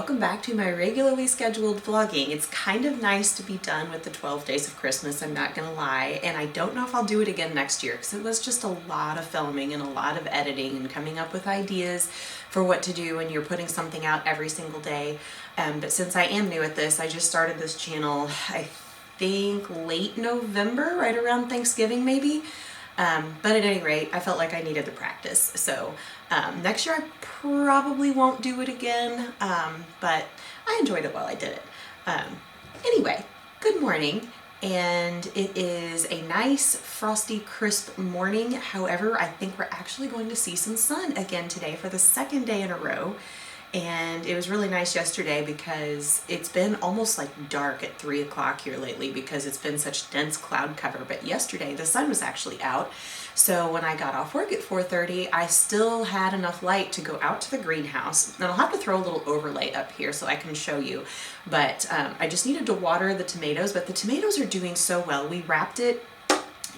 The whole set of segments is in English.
welcome back to my regularly scheduled vlogging. It's kind of nice to be done with the 12 days of Christmas, I'm not gonna lie, and I don't know if I'll do it again next year because it was just a lot of filming and a lot of editing and coming up with ideas for what to do when you're putting something out every single day. But since I am new at this, I just started this channel, I think late November, right around Thanksgiving maybe. But at any rate, I felt like I needed the practice. So next year I probably won't do it again, but I enjoyed it while I did it. Anyway, good morning. And it is a nice, frosty, crisp morning. However, I think we're actually going to see some sun again today for the second day in a row. And it was really nice yesterday because it's been almost like dark at 3 o'clock here lately because it's been such dense cloud cover. But yesterday the sun was actually out. So when I got off work at 4:30, I still had enough light to go out to the greenhouse. And I'll have to throw a little overlay up here so I can show you. But I just needed to water the tomatoes, but the tomatoes are doing so well. We wrapped it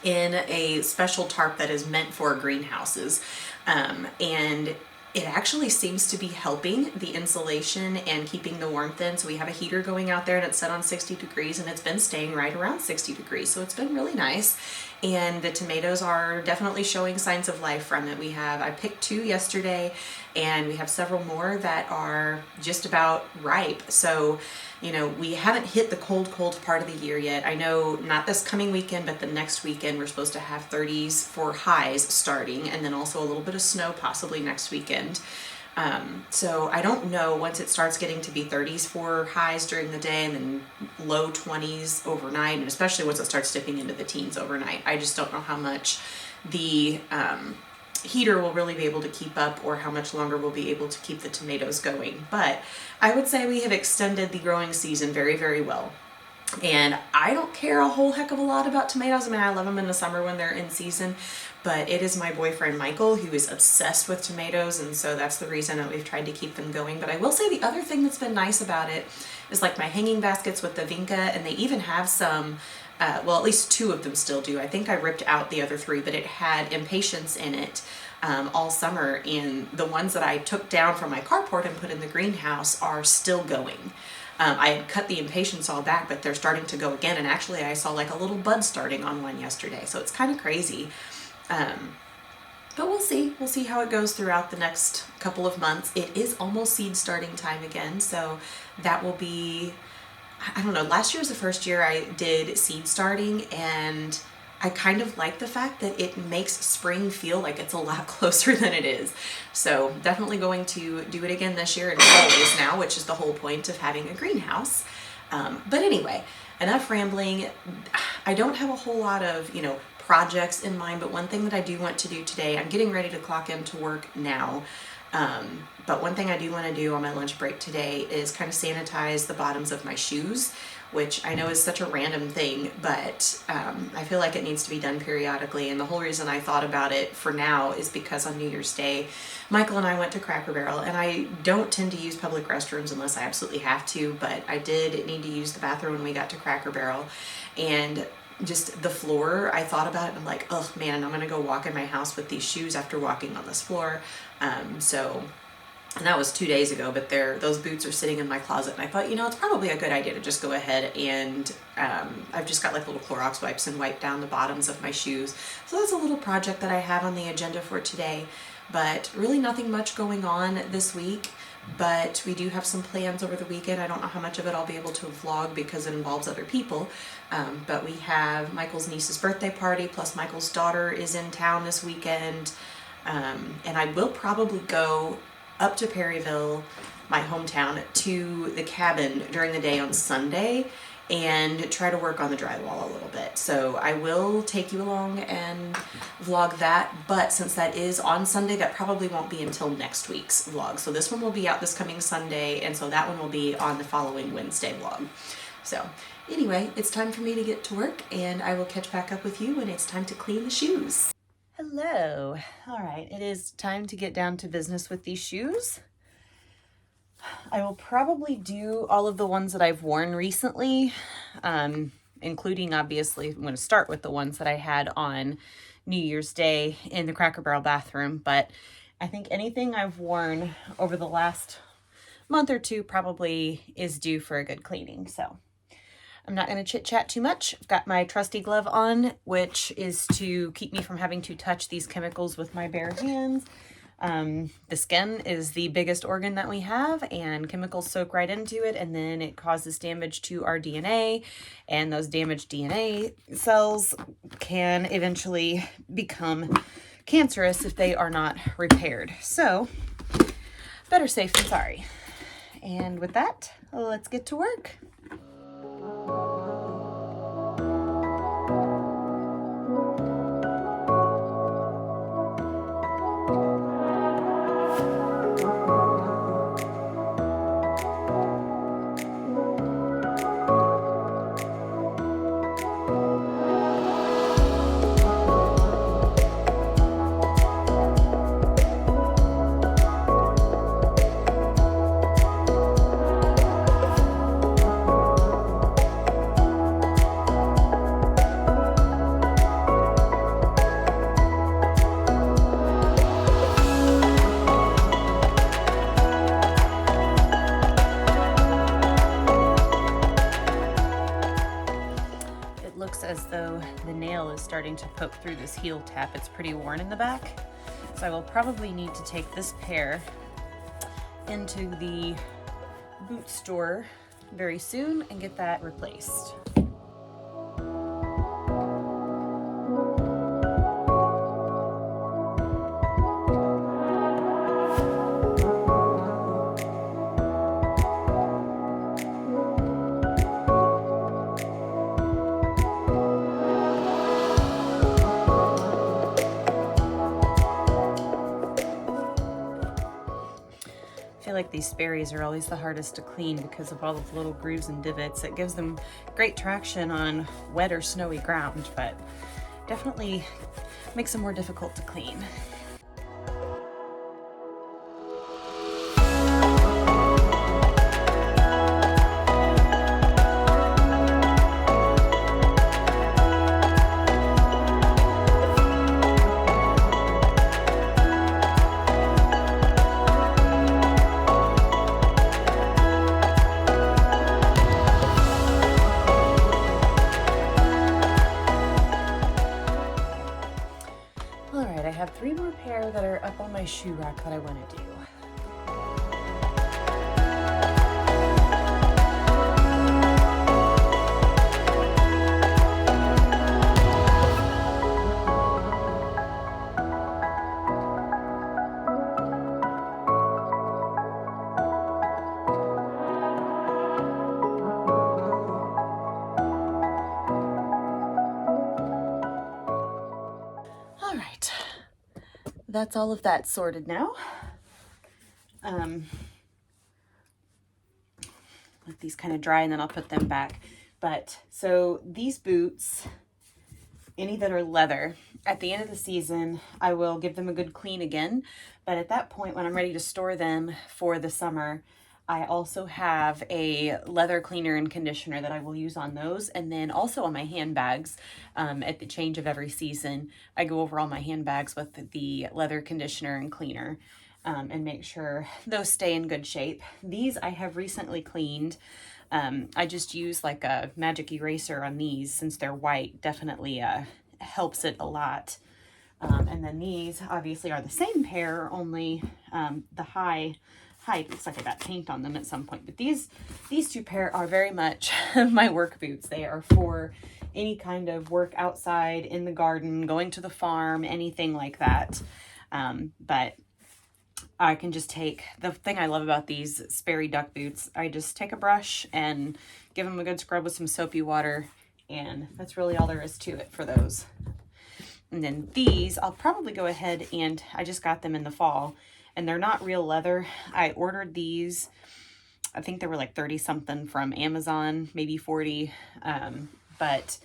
in a special tarp that is meant for greenhouses. And it actually seems to be helping the insulation and keeping the warmth in. So we have a heater going out there and it's set on 60 degrees and it's been staying right around 60 degrees. So it's been really nice. And the tomatoes are definitely showing signs of life from it. I picked 2 yesterday and we have several more that are just about ripe. So, you know, we haven't hit the cold part of the year yet. I know not this coming weekend, but the next weekend we're supposed to have 30s for highs starting, and then also a little bit of snow possibly next weekend. So I don't know once it starts getting to be 30s for highs during the day and then low 20s overnight, and especially once it starts dipping into the teens overnight. I just don't know how much the heater will really be able to keep up or how much longer we'll be able to keep the tomatoes going. But I would say we have extended the growing season very, very well. And I don't care a whole heck of a lot about tomatoes. I mean, I love them in the summer when they're in season, but it is my boyfriend Michael who is obsessed with tomatoes, and so that's the reason that we've tried to keep them going. But I will say the other thing that's been nice about it is like my hanging baskets with the vinca, and they even have some well, at least 2 of them still do. I think I ripped out the other 3, but it had impatiens in it all summer, and the ones that I took down from my carport and put in the greenhouse are still going. I had cut the impatiens all back, but they're starting to go again, and actually I saw like a little bud starting on one yesterday, so it's kind of crazy. But we'll see how it goes throughout the next couple of months. It is almost seed starting time again, so that will be, I don't know, last year was the first year I did seed starting, and I kind of like the fact that it makes spring feel like it's a lot closer than it is. So definitely going to do it again this year and always now, which is the whole point of having a greenhouse. But anyway, enough rambling. I don't have a whole lot of, projects in mind, but one thing that I do want to do today, I'm getting ready to clock into work now. But one thing I do want to do on my lunch break today is kind of sanitize the bottoms of my shoes, which I know is such a random thing, but I feel like it needs to be done periodically. And the whole reason I thought about it for now is because on New Year's Day, Michael and I went to Cracker Barrel, and I don't tend to use public restrooms unless I absolutely have to, but I did need to use the bathroom when we got to Cracker Barrel. And just the floor, I thought about it and I'm like, oh man, I'm gonna go walk in my house with these shoes after walking on this floor. And that was 2 days ago, but those boots are sitting in my closet, and I thought, it's probably a good idea to just go ahead and I've just got like little Clorox wipes and wipe down the bottoms of my shoes. So that's a little project that I have on the agenda for today, but really nothing much going on this week. But we do have some plans over the weekend. I don't know how much of it I'll be able to vlog because it involves other people. But we have Michael's niece's birthday party, plus Michael's daughter is in town this weekend. And I will probably go up to Perryville, my hometown, to the cabin during the day on Sunday and try to work on the drywall a little bit. So I will take you along and vlog that, but since that is on Sunday, that probably won't be until next week's vlog. So this one will be out this coming Sunday, and so that one will be on the following Wednesday vlog. So anyway, it's time for me to get to work, and I will catch back up with you when it's time to clean the shoes. Hello. All right, it is time to get down to business with these shoes. I will probably do all of the ones that I've worn recently, including, obviously, I'm going to start with the ones that I had on New Year's Day in the Cracker Barrel bathroom, but I think anything I've worn over the last month or two probably is due for a good cleaning. So I'm not going to chit chat too much. I've got my trusty glove on, which is to keep me from having to touch these chemicals with my bare hands. The skin is the biggest organ that we have, and chemicals soak right into it, and then it causes damage to our DNA, and those damaged DNA cells can eventually become cancerous if they are not repaired. So better safe than sorry. And with that, let's get to work. As though the nail is starting to poke through this heel tap. It's pretty worn in the back, so I will probably need to take this pair into the boot store very soon and get that replaced. I feel like these Sperry's are always the hardest to clean because of all the little grooves and divots. It gives them great traction on wet or snowy ground, but definitely makes them more difficult to clean. Alright, I have 3 more pair that are up on my shoe rack that I want to do. Alright, that's all of that sorted now. Let these kind of dry and then I'll put them back. But so these boots, any that are leather, at the end of the season, I will give them a good clean again. But at that point, when I'm ready to store them for the summer, I also have a leather cleaner and conditioner that I will use on those. And then also on my handbags, at the change of every season, I go over all my handbags with the leather conditioner and cleaner and make sure those stay in good shape. These I have recently cleaned. I just use like a magic eraser on these since they're white. Definitely helps it a lot. And then these obviously are the same pair, only the height looks like I got paint on them at some point. But these 2 pair are very much my work boots. They are for any kind of work outside, in the garden, going to the farm, anything like that. But I can just take, the thing I love about these Sperry duck boots, I just take a brush and give them a good scrub with some soapy water, and that's really all there is to it for those. And then these, I'll probably go ahead and, I just got them in the fall, and they're not real leather. I ordered these, I think they were like 30 something from Amazon, maybe 40, but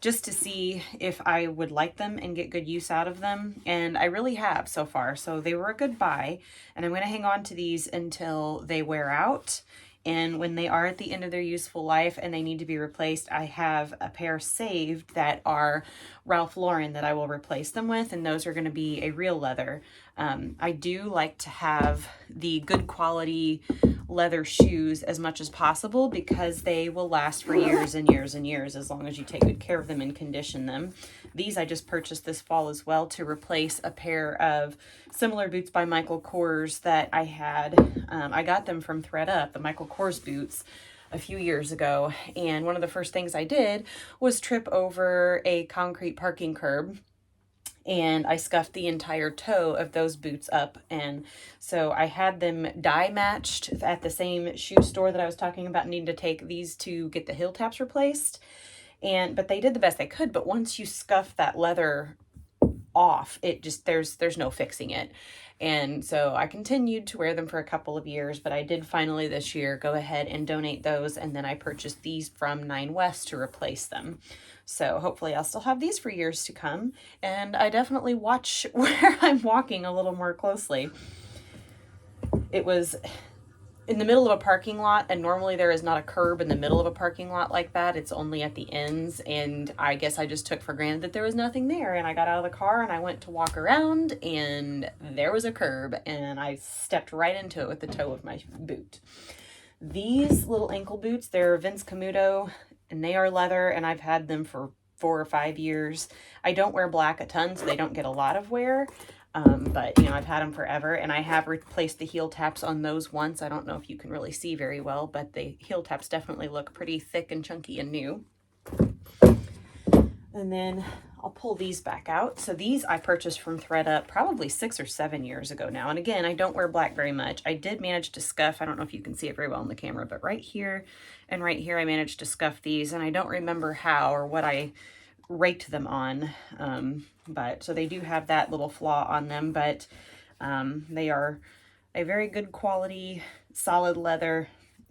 just to see if I would like them and get good use out of them. And I really have so far. So they were a good buy, and I'm going to hang on to these until they wear out. And when they are at the end of their useful life and they need to be replaced, I have a pair saved that are Ralph Lauren that I will replace them with, and those are going to be a real leather. I do like to have the good quality leather shoes as much as possible because they will last for years and years and years as long as you take good care of them and condition them. These I just purchased this fall as well to replace a pair of similar boots by Michael Kors that I had. I got them from thredUP, the Michael Kors boots, a few years ago, and one of the first things I did was trip over a concrete parking curb, and I scuffed the entire toe of those boots up. And so I had them dye matched at the same shoe store that I was talking about needing to take these to get the heel taps replaced. But they did the best they could. But once you scuff that leather off, it just, there's no fixing it. And so I continued to wear them for a couple of years, but I did finally this year go ahead and donate those, and then I purchased these from Nine West to replace them. So hopefully I'll still have these for years to come, and I definitely watch where I'm walking a little more closely. It was in the middle of a parking lot, and normally there is not a curb in the middle of a parking lot like that. It's only at the ends, and I guess I just took for granted that there was nothing there, and I got out of the car and I went to walk around, and there was a curb, and I stepped right into it with the toe of my boot. These little ankle boots, they're Vince Camuto, and they are leather, and I've had them for 4 or 5 years. I don't wear black a ton, so they don't get a lot of wear. But, you know, I've had them forever, and I have replaced the heel taps on those once. I don't know if you can really see very well, but the heel taps definitely look pretty thick and chunky and new. And then I'll pull these back out. So these I purchased from thredUP probably 6 or 7 years ago now. And again, I don't wear black very much. I did manage to scuff, I don't know if you can see it very well on the camera, but right here and right here I managed to scuff these, and I don't remember how or what I raked them on. But so they do have that little flaw on them, but they are a very good quality, solid leather.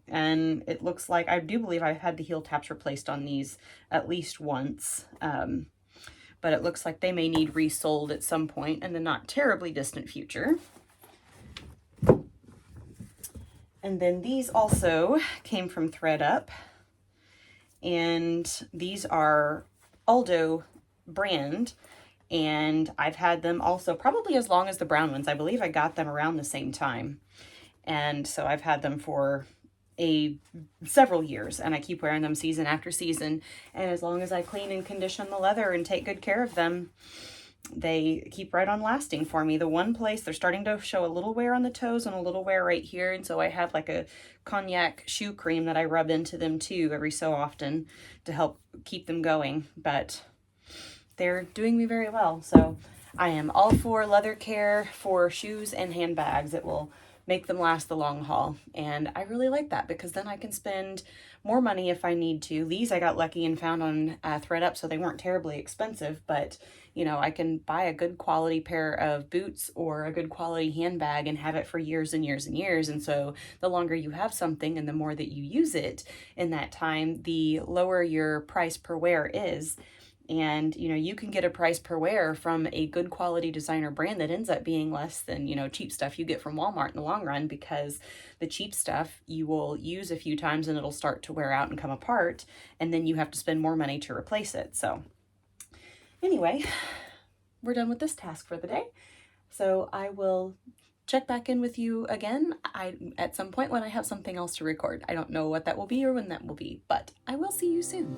And it looks like, I do believe I've had the heel taps replaced on these at least once. But it looks like they may need resoled at some point in the not terribly distant future. And then these also came from thredUP. And these are Aldo brand. And I've had them also probably as long as the brown ones. I believe I got them around the same time. And so I've had them for several years, and I keep wearing them season after season. And as long as I clean and condition the leather and take good care of them, they keep right on lasting for me. The one place they're starting to show a little wear on the toes and a little wear right here, and so I have like a cognac shoe cream that I rub into them too every so often to help keep them going. But they're doing me very well. So I am all for leather care for shoes and handbags. It will make them last the long haul. And I really like that because then I can spend more money if I need to. These I got lucky and found on thredUP, so they weren't terribly expensive, but you know, I can buy a good quality pair of boots or a good quality handbag and have it for years and years and years. And so the longer you have something and the more that you use it in that time, the lower your price per wear is. And, you know, you can get a price per wear from a good quality designer brand that ends up being less than, you know, cheap stuff you get from Walmart in the long run, because the cheap stuff you will use a few times and it'll start to wear out and come apart, and then you have to spend more money to replace it. So anyway, we're done with this task for the day. So I will check back in with you again at some point when I have something else to record. I don't know what that will be or when that will be, but I will see you soon.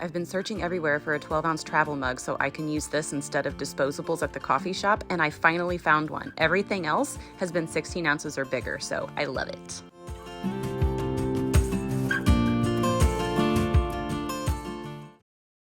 I've been searching everywhere for a 12-ounce travel mug so I can use this instead of disposables at the coffee shop, and I finally found one. Everything else has been 16 ounces or bigger, so I love it.